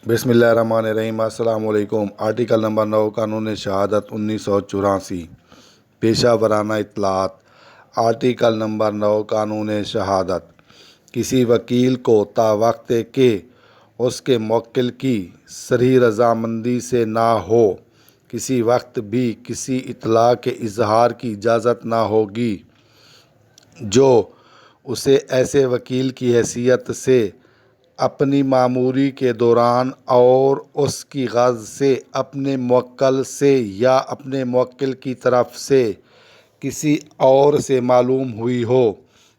بسم اللہ الرحمن الرحیم۔ السلام علیکم۔ آرٹیکل نمبر 9 قانون شہادت 1984 پیشہ ورانہ اطلاعات۔ آرٹیکل نمبر 9 قانون شہادت کسی وکیل کو تا وقت کہ اس کے موکل کی صریح رضامندی سے نہ ہو کسی وقت بھی کسی اطلاع کے اظہار کی اجازت نہ ہوگی جو اسے ایسے وکیل کی حیثیت سے اپنی ماموری کے دوران اور اس کی غرض سے اپنے موکل سے یا اپنے موکل کی طرف سے کسی اور سے معلوم ہوئی ہو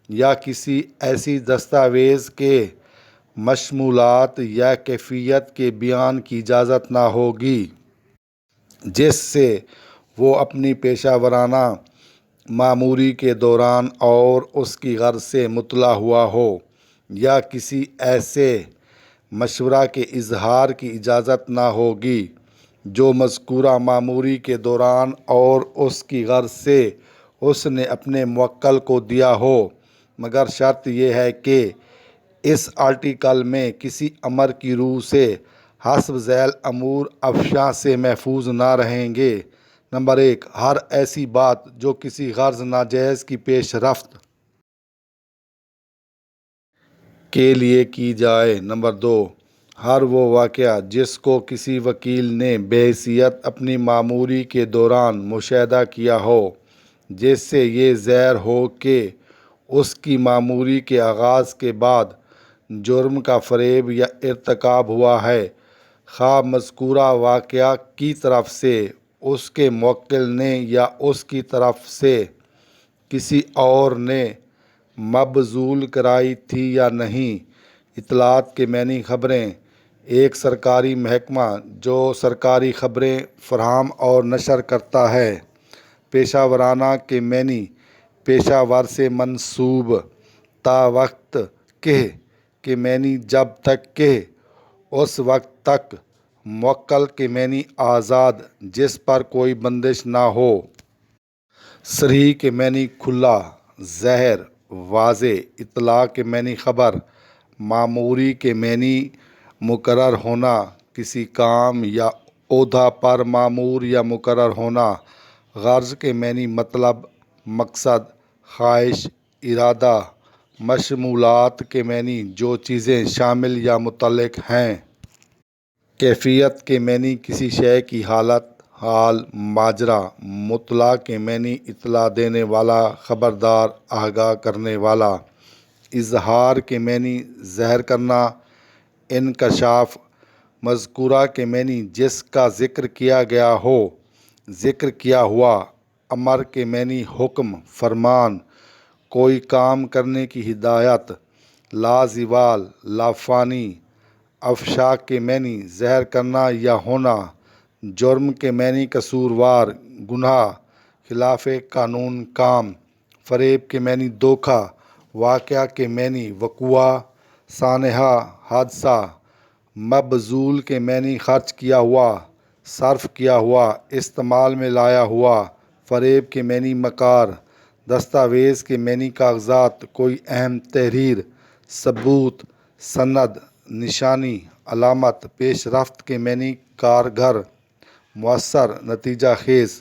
یا کسی ایسی دستاویز کے مشمولات یا کیفیت کے بیان کی اجازت نہ ہوگی جس سے وہ اپنی پیشہ ورانہ ماموری کے دوران اور اس کی غرض سے مطلع ہوا ہو یا کسی ایسے مشورہ کے اظہار کی اجازت نہ ہوگی جو مذکورہ ماموری کے دوران اور اس کی غرض سے اس نے اپنے موکل کو دیا ہو، مگر شرط یہ ہے کہ اس آرٹیکل میں کسی امر کی روح سے حسب ذیل امور افشاں سے محفوظ نہ رہیں گے۔ نمبر 1، ہر ایسی بات جو کسی غرض ناجائز کی پیش رفت کے لیے کی جائے۔ نمبر 2، ہر وہ واقعہ جس کو کسی وکیل نے بحیثیت اپنی ماموری کے دوران مشاہدہ کیا ہو جس سے یہ ظاہر ہو کہ اس کی ماموری کے آغاز کے بعد جرم کا فریب یا ارتکاب ہوا ہے، خواہ مذکورہ واقعہ کی طرف سے اس کے موکل نے یا اس کی طرف سے کسی اور نے مبذول کرائی تھی یا نہیں۔ اطلاعات کے معنی خبریں: ایک سرکاری محکمہ جو سرکاری خبریں فراہم اور نشر کرتا ہے۔ پیشہ ورانہ کے معنی پیشہ ور سے منسوب، تا وقت کہ کے معنی جب تک کہ، اس وقت تک، موکل کے معنی آزاد جس پر کوئی بندش نہ ہو۔ صریح کے معنی کھلا، ظاہر، واضح۔ اطلاع کے معنی خبر۔ ماموری کے معنی مقرر ہونا، کسی کام یا عہدہ پر مامور یا مقرر ہونا۔ غرض کے معنی مطلب، مقصد، خواہش، ارادہ۔ مشمولات کے معنی جو چیزیں شامل یا متعلق ہیں۔ کیفیت کے معنی کسی شے کی حالت، حال، ماجرا۔ مطلع کے معنی اطلاع دینے والا، خبردار، آگاہ کرنے والا۔ اظہار کے معنی ظاہر کرنا، انکشاف۔ مذکورہ کے معنی جس کا ذکر کیا گیا ہو، ذکر کیا ہوا۔ امر کے معنی حکم، فرمان، کوئی کام کرنے کی ہدایت۔ لازوال، لافانی۔ افشا کے معنی ظاہر کرنا یا ہونا۔ جرم کے معنی قصوروار، گناہ، خلاف قانون کام۔ فریب کے معنی دھوکہ۔ واقعہ کے معنی وقوع، سانحہ، حادثہ۔ مبذول کے معنی خرچ کیا ہوا، صرف کیا ہوا، استعمال میں لایا ہوا۔ فریب کے معنی مکار۔ دستاویز کے معنی کاغذات، کوئی اہم تحریر، ثبوت، سند، نشانی، علامت۔ پیش رفت کے معنی کارگر، مؤثر، نتیجہ خیز۔